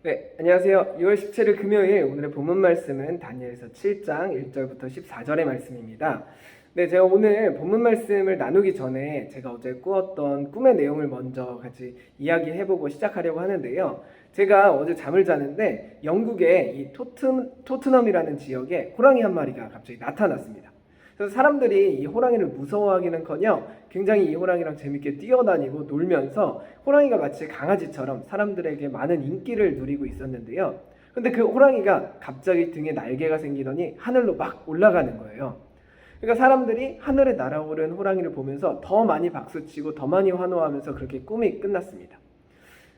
네, 안녕하세요. 6월 17일 금요일 오늘의 본문 말씀은 다니엘서 7장 1절부터 14절의 말씀입니다. 네, 제가 오늘 본문 말씀을 나누기 전에 제가 어제 꾸었던 꿈의 내용을 먼저 같이 이야기해보고 시작하려고 하는데요. 제가 어제 잠을 자는데 영국의 이 토트넘이라는 지역에 호랑이 한 마리가 갑자기 나타났습니다. 그래서 사람들이 이 호랑이를 무서워하기는커녕 굉장히 이 호랑이랑 재밌게 뛰어다니고 놀면서 호랑이가 마치 강아지처럼 사람들에게 많은 인기를 누리고 있었는데요. 근데 그 호랑이가 갑자기 등에 날개가 생기더니 하늘로 막 올라가는 거예요. 그러니까 사람들이 하늘에 날아오른 호랑이를 보면서 더 많이 박수치고 더 많이 환호하면서 그렇게 꿈이 끝났습니다.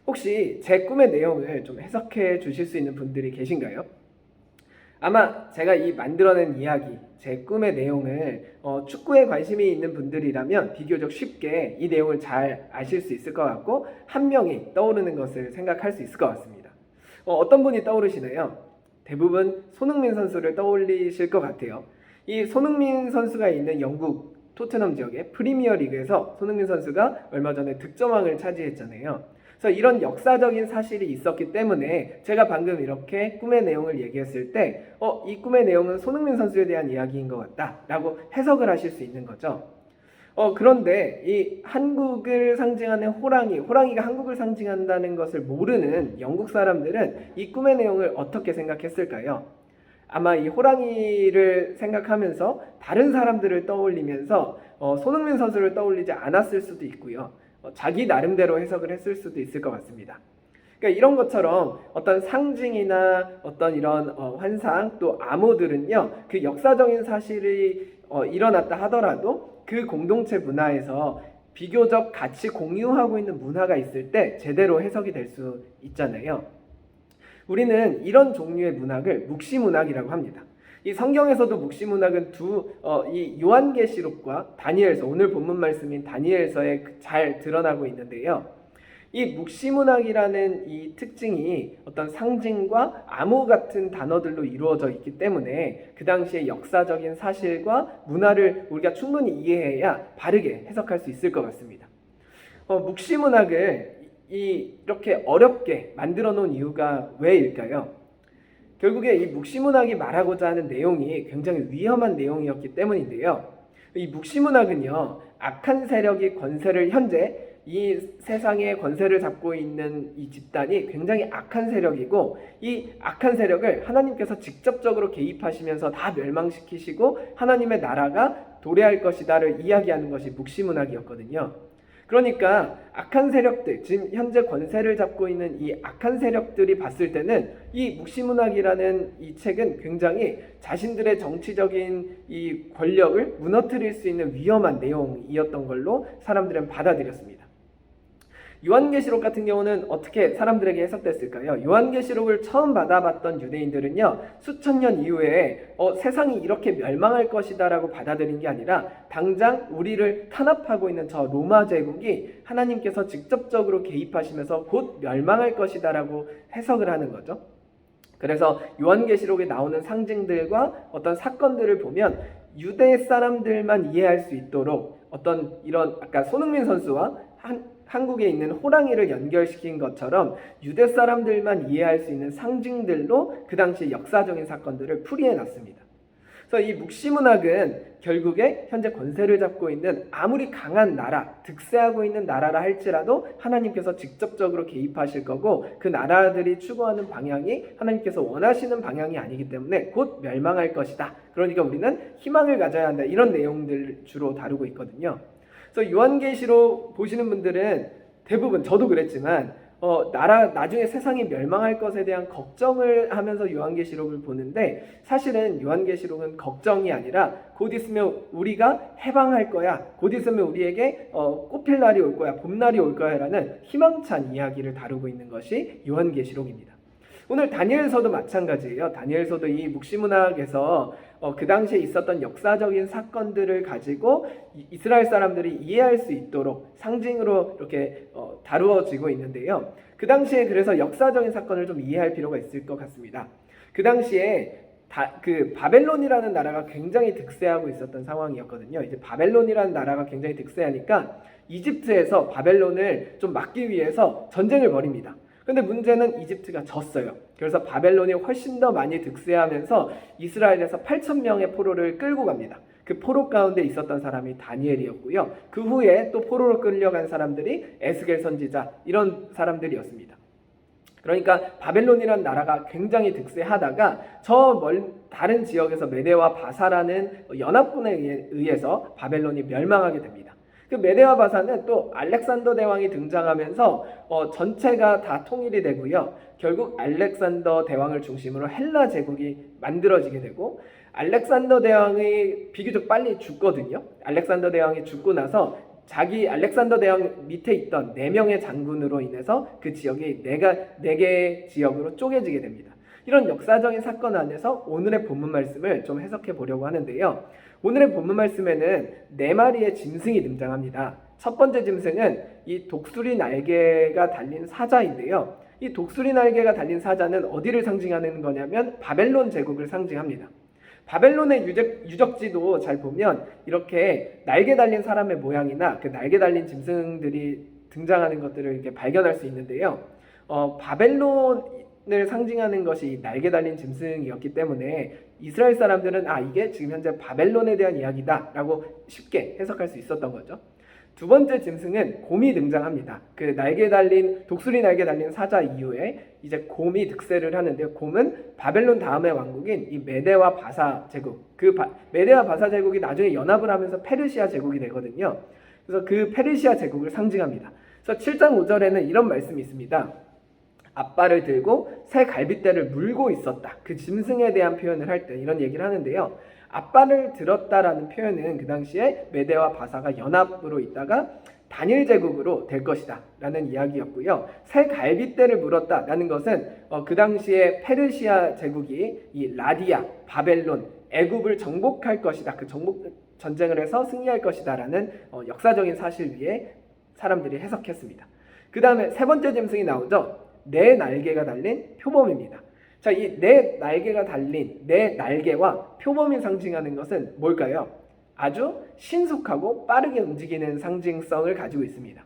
혹시 제 꿈의 내용을 좀 해석해 주실 수 있는 분들이 계신가요? 아마 제가 이 만들어낸 이야기, 제 꿈의 내용을 축구에 관심이 있는 분들이라면 비교적 쉽게 이 내용을 잘 아실 수 있을 것 같고 한 명이 떠오르는 것을 생각할 수 있을 것 같습니다. 어떤 분이 떠오르시나요? 대부분 손흥민 선수를 떠올리실 것 같아요. 이 손흥민 선수가 있는 영국 토트넘 지역의 프리미어 리그에서 손흥민 선수가 얼마 전에 득점왕을 차지했잖아요. 그래서 이런 역사적인 사실이 있었기 때문에 제가 방금 이렇게 꿈의 내용을 얘기했을 때 이 꿈의 내용은 손흥민 선수에 대한 이야기인 것 같다라고 해석을 하실 수 있는 거죠. 그런데 이 한국을 상징하는 호랑이가 한국을 상징한다는 것을 모르는 영국 사람들은 이 꿈의 내용을 어떻게 생각했을까요? 아마 이 호랑이를 생각하면서 다른 사람들을 떠올리면서 손흥민 선수를 떠올리지 않았을 수도 있고요. 자기 나름대로 해석을 했을 수도 있을 것 같습니다. 그러니까 이런 것처럼 어떤 상징이나 어떤 이런 환상 또 암호들은요, 그 역사적인 사실이 일어났다 하더라도 그 공동체 문화에서 비교적 같이 공유하고 있는 문화가 있을 때 제대로 해석이 될 수 있잖아요. 우리는 이런 종류의 문학을 묵시문학이라고 합니다. 이 성경에서도 묵시문학은 이 요한계시록과 다니엘서, 오늘 본문 말씀인 다니엘서에 잘 드러나고 있는데요. 이 묵시문학이라는 이 특징이 어떤 상징과 암호 같은 단어들로 이루어져 있기 때문에 그 당시의 역사적인 사실과 문화를 우리가 충분히 이해해야 바르게 해석할 수 있을 것 같습니다. 묵시문학을 이렇게 어렵게 만들어 놓은 이유가 왜일까요? 결국에 이 묵시문학이 말하고자 하는 내용이 굉장히 위험한 내용이었기 때문인데요. 이 묵시문학은요, 악한 세력이 현재 이 세상의 권세를 잡고 있는 이 집단이 굉장히 악한 세력이고, 이 악한 세력을 하나님께서 직접적으로 개입하시면서 다 멸망시키시고 하나님의 나라가 도래할 것이다를 이야기하는 것이 묵시문학이었거든요. 그러니까 악한 세력들, 지금 현재 권세를 잡고 있는 이 악한 세력들이 봤을 때는 이 묵시문학이라는 이 책은 굉장히 자신들의 정치적인 이 권력을 무너뜨릴 수 있는 위험한 내용이었던 걸로 사람들은 받아들였습니다. 요한계시록 같은 경우는 어떻게 사람들에게 해석됐을까요? 요한계시록을 처음 받아봤던 유대인들은요, 수천 년 이후에 세상이 이렇게 멸망할 것이다 라고 받아들인 게 아니라 당장 우리를 탄압하고 있는 저 로마 제국이 하나님께서 직접적으로 개입하시면서 곧 멸망할 것이다 라고 해석을 하는 거죠. 그래서 요한계시록에 나오는 상징들과 어떤 사건들을 보면 유대 사람들만 이해할 수 있도록 어떤 이런 아까 손흥민 선수와 한국에 있는 호랑이를 연결시킨 것처럼 유대 사람들만 이해할 수 있는 상징들로 그 당시 역사적인 사건들을 풀이해놨습니다. 그래서 이 묵시문학은 결국에 현재 권세를 잡고 있는 아무리 강한 나라, 득세하고 있는 나라라 할지라도 하나님께서 직접적으로 개입하실 거고 그 나라들이 추구하는 방향이 하나님께서 원하시는 방향이 아니기 때문에 곧 멸망할 것이다. 그러니까 우리는 희망을 가져야 한다. 이런 내용들을 주로 다루고 있거든요. 그래서 요한계시록 보시는 분들은 대부분 저도 그랬지만 나중에 세상이 멸망할 것에 대한 걱정을 하면서 요한계시록을 보는데 사실은 요한계시록은 걱정이 아니라 곧 있으면 우리가 해방할 거야, 곧 있으면 우리에게 꽃필 날이 올 거야, 봄날이 올 거야 라는 희망찬 이야기를 다루고 있는 것이 요한계시록입니다. 오늘 다니엘서도 마찬가지예요. 다니엘서도 이 묵시문학에서 그 당시에 있었던 역사적인 사건들을 가지고 이스라엘 사람들이 이해할 수 있도록 상징으로 이렇게 다루어지고 있는데요. 그 당시에 그래서 역사적인 사건을 좀 이해할 필요가 있을 것 같습니다. 그 당시에 그 바벨론이라는 나라가 굉장히 득세하고 있었던 상황이었거든요. 이제 바벨론이라는 나라가 굉장히 득세하니까 이집트에서 바벨론을 좀 막기 위해서 전쟁을 벌입니다. 근데 문제는 이집트가 졌어요. 그래서 바벨론이 훨씬 더 많이 득세하면서 이스라엘에서 8천 명의 포로를 끌고 갑니다. 그 포로 가운데 있었던 사람이 다니엘이었고요. 그 후에 또 포로로 끌려간 사람들이 에스겔 선지자, 이런 사람들이었습니다. 그러니까 바벨론이라는 나라가 굉장히 득세하다가 다른 지역에서 메대와 바사라는 연합군에 의해서 바벨론이 멸망하게 됩니다. 그 메대와 바사는 또 알렉산더 대왕이 등장하면서 전체가 다 통일이 되고요. 결국 알렉산더 대왕을 중심으로 헬라 제국이 만들어지게 되고, 알렉산더 대왕이 비교적 빨리 죽거든요. 알렉산더 대왕이 죽고 나서 자기 알렉산더 대왕 밑에 있던 4명의 장군으로 인해서 그 지역이 4개의 지역으로 쪼개지게 됩니다. 이런 역사적인 사건 안에서 오늘의 본문 말씀을 좀 해석해 보려고 하는데요. 오늘의 본문 말씀에는 4마리의 짐승이 등장합니다. 첫 번째 짐승은 이 독수리 날개가 달린 사자인데요. 이 독수리 날개가 달린 사자는 어디를 상징하는 거냐면 바벨론 제국을 상징합니다. 바벨론의 유적지도 잘 보면 이렇게 날개 달린 사람의 모양이나 그 날개 달린 짐승들이 등장하는 것들을 이렇게 발견할 수 있는데요. 바벨론을 상징하는 것이 날개 달린 짐승이었기 때문에 이스라엘 사람들은 이게 지금 현재 바벨론에 대한 이야기다라고 쉽게 해석할 수 있었던 거죠. 두 번째 짐승은 곰이 등장합니다. 그 독수리 날개 달린 사자 이후에 이제 곰이 득세를 하는데요. 곰은 바벨론 다음의 왕국인 이 메대와 바사 제국, 메대와 바사 제국이 나중에 연합을 하면서 페르시아 제국이 되거든요. 그래서 그 페르시아 제국을 상징합니다. 그래서 7장 5절에는 이런 말씀이 있습니다. 앞발을 들고 새 갈빗대를 물고 있었다. 그 짐승에 대한 표현을 할 때 이런 얘기를 하는데요. 앞발을 들었다라는 표현은 그 당시에 메대와 바사가 연합으로 있다가 단일 제국으로 될 것이다 라는 이야기였고요. 새 갈빗대를 물었다라는 것은 그 당시에 페르시아 제국이 이 라디아, 바벨론, 애굽을 정복할 것이다. 그 정복 전쟁을 해서 승리할 것이다 라는 역사적인 사실 위에 사람들이 해석했습니다. 그 다음에 세 번째 짐승이 나오죠. 4날개가 달린 표범입니다. 자, 이 4날개가 달린 4날개와 표범이 상징하는 것은 뭘까요? 아주 신속하고 빠르게 움직이는 상징성을 가지고 있습니다.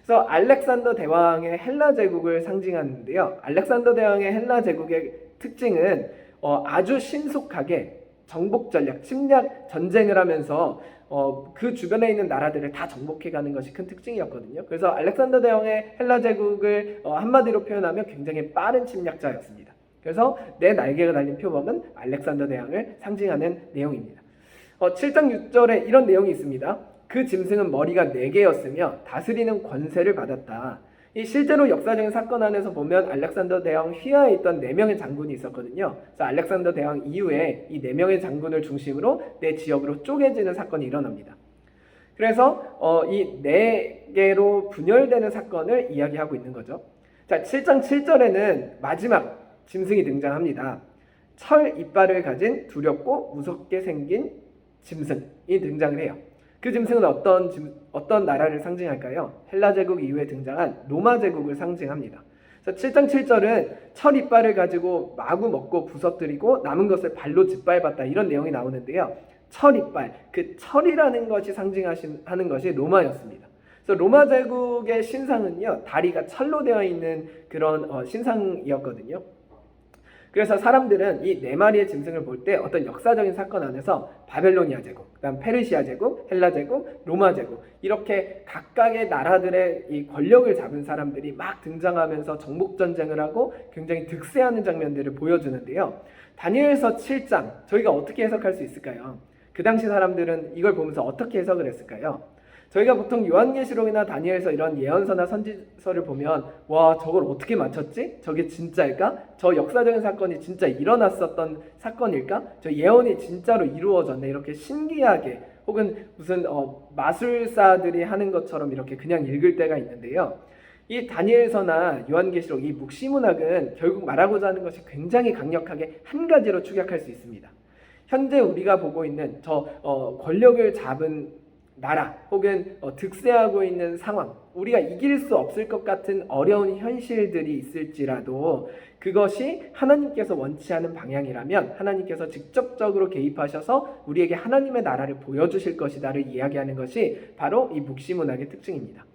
그래서 알렉산더 대왕의 헬라 제국을 상징하는데요. 알렉산더 대왕의 헬라 제국의 특징은 아주 신속하게 정복 전략, 침략 전쟁을 하면서 그 주변에 있는 나라들을 다 정복해가는 것이 큰 특징이었거든요. 그래서 알렉산더 대왕의 헬라 제국을 한마디로 표현하면 굉장히 빠른 침략자였습니다. 그래서 4날개가 달린 표범은 알렉산더 대왕을 상징하는 내용입니다. 7장 6절에 이런 내용이 있습니다. 그 짐승은 머리가 4개였으며 다스리는 권세를 받았다. 이 실제로 역사적인 사건 안에서 보면 알렉산더 대왕 휘하에 있던 4명의 장군이 있었거든요. 그래서 알렉산더 대왕 이후에 이 4명의 장군을 중심으로 4지역으로 쪼개지는 사건이 일어납니다. 그래서 이 4개로 분열되는 사건을 이야기하고 있는 거죠. 자, 7장 7절에는 마지막 짐승이 등장합니다. 철 이빨을 가진 두렵고 무섭게 생긴 짐승이 등장을 해요. 그 짐승은 어떤 나라를 상징할까요? 헬라 제국 이후에 등장한 로마 제국을 상징합니다. 그래서 7장 7절은 철 이빨을 가지고 마구 먹고 부서뜨리고 남은 것을 발로 짓밟았다, 이런 내용이 나오는데요. 철 이빨, 그 철이라는 것이 상징하는 것이 로마였습니다. 그래서 로마 제국의 신상은요, 다리가 철로 되어 있는 그런 신상이었거든요. 그래서 사람들은 이 4마리의 짐승을 볼 때 어떤 역사적인 사건 안에서 바벨로니아 제국, 그다음 페르시아 제국, 헬라 제국, 로마 제국, 이렇게 각각의 나라들의 이 권력을 잡은 사람들이 막 등장하면서 정복 전쟁을 하고 굉장히 득세하는 장면들을 보여주는데요. 다니엘서 7장, 저희가 어떻게 해석할 수 있을까요? 그 당시 사람들은 이걸 보면서 어떻게 해석을 했을까요? 저희가 보통 요한계시록이나 다니엘서 이런 예언서나 선지서를 보면, 와, 저걸 어떻게 맞췄지? 저게 진짜일까? 저 역사적인 사건이 진짜 일어났었던 사건일까? 저 예언이 진짜로 이루어졌네, 이렇게 신기하게, 혹은 무슨 마술사들이 하는 것처럼 이렇게 그냥 읽을 때가 있는데요. 이 다니엘서나 요한계시록, 이 묵시문학은 결국 말하고자 하는 것이 굉장히 강력하게 한 가지로 축약할 수 있습니다. 현재 우리가 보고 있는 권력을 잡은 나라, 혹은 득세하고 있는 상황, 우리가 이길 수 없을 것 같은 어려운 현실들이 있을지라도 그것이 하나님께서 원치 않은 방향이라면 하나님께서 직접적으로 개입하셔서 우리에게 하나님의 나라를 보여주실 것이다를 이야기하는 것이 바로 이 묵시문학의 특징입니다.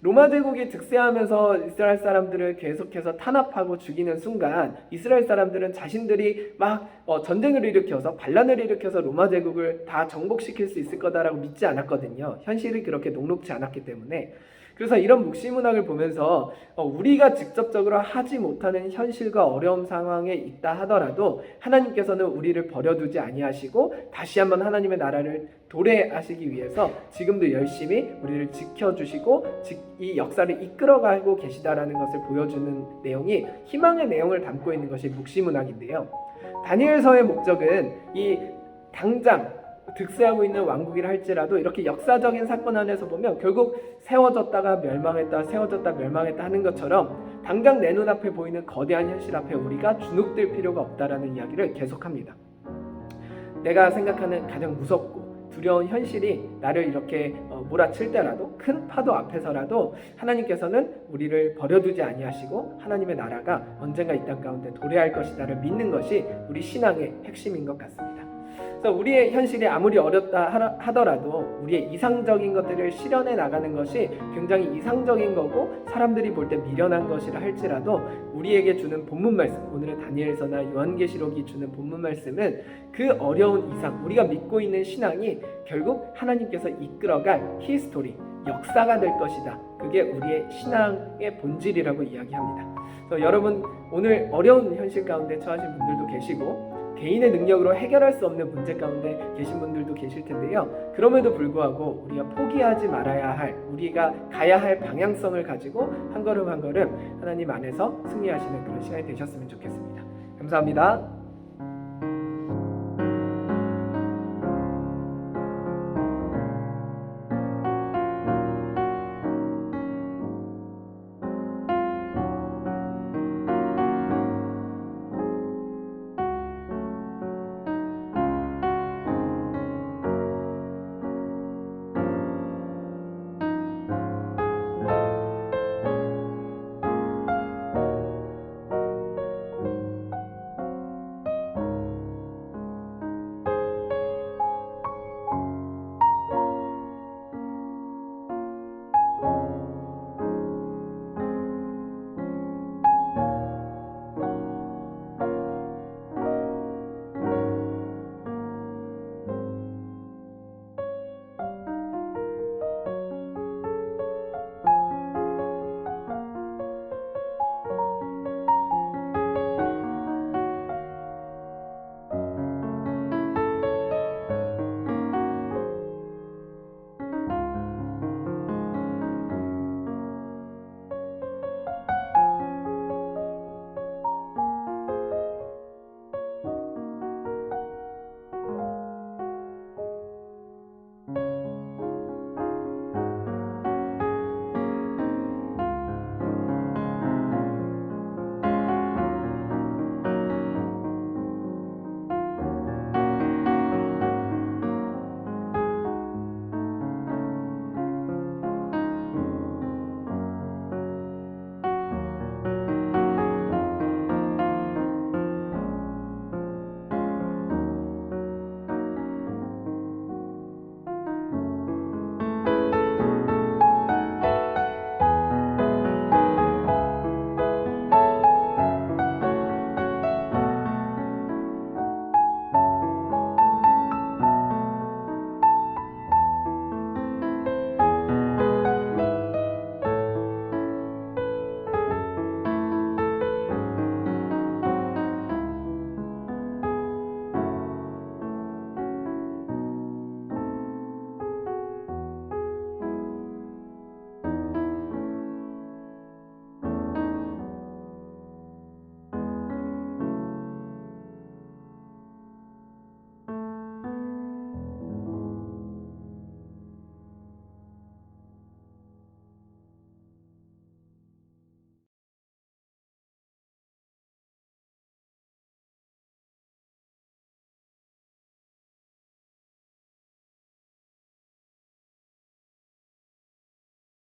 로마 제국이 득세하면서 이스라엘 사람들을 계속해서 탄압하고 죽이는 순간 이스라엘 사람들은 자신들이 막 전쟁을 일으켜서 반란을 일으켜서 로마 제국을 다 정복시킬 수 있을 거다라고 믿지 않았거든요. 현실이 그렇게 녹록지 않았기 때문에. 그래서 이런 묵시문학을 보면서 우리가 직접적으로 하지 못하는 현실과 어려움 상황에 있다 하더라도 하나님께서는 우리를 버려두지 아니하시고 다시 한번 하나님의 나라를 도래하시기 위해서 지금도 열심히 우리를 지켜주시고 이 역사를 이끌어가고 계시다라는 것을 보여주는 내용이 희망의 내용을 담고 있는 것이 묵시문학인데요. 다니엘서의 목적은 이 당장 득세하고 있는 왕국이라 할지라도 이렇게 역사적인 사건 안에서 보면 결국 세워졌다가 멸망했다 세워졌다 멸망했다 하는 것처럼 당장 내 눈앞에 보이는 거대한 현실 앞에 우리가 주눅들 필요가 없다라는 이야기를 계속합니다. 내가 생각하는 가장 무섭고 두려운 현실이 나를 이렇게 몰아칠 때라도 큰 파도 앞에서라도 하나님께서는 우리를 버려두지 아니하시고 하나님의 나라가 언젠가 이 땅 가운데 도래할 것이다를 믿는 것이 우리 신앙의 핵심인 것 같습니다. 그래서 우리의 현실이 아무리 어렵다 하더라도 우리의 이상적인 것들을 실현해 나가는 것이 굉장히 이상적인 거고 사람들이 볼 때 미련한 것이라 할지라도 우리에게 주는 본문 말씀, 오늘의 다니엘서나 요한계시록이 주는 본문 말씀은 그 어려운 이상, 우리가 믿고 있는 신앙이 결국 하나님께서 이끌어갈 히스토리, 역사가 될 것이다. 그게 우리의 신앙의 본질이라고 이야기합니다. 그래서 여러분 오늘 어려운 현실 가운데 처하신 분들도 계시고 개인의 능력으로 해결할 수 없는 문제 가운데 계신 분들도 계실 텐데요. 그럼에도 불구하고 우리가 포기하지 말아야 할, 우리가 가야 할 방향성을 가지고 한 걸음 한 걸음 하나님 안에서 승리하시는 그런 시간이 되셨으면 좋겠습니다. 감사합니다.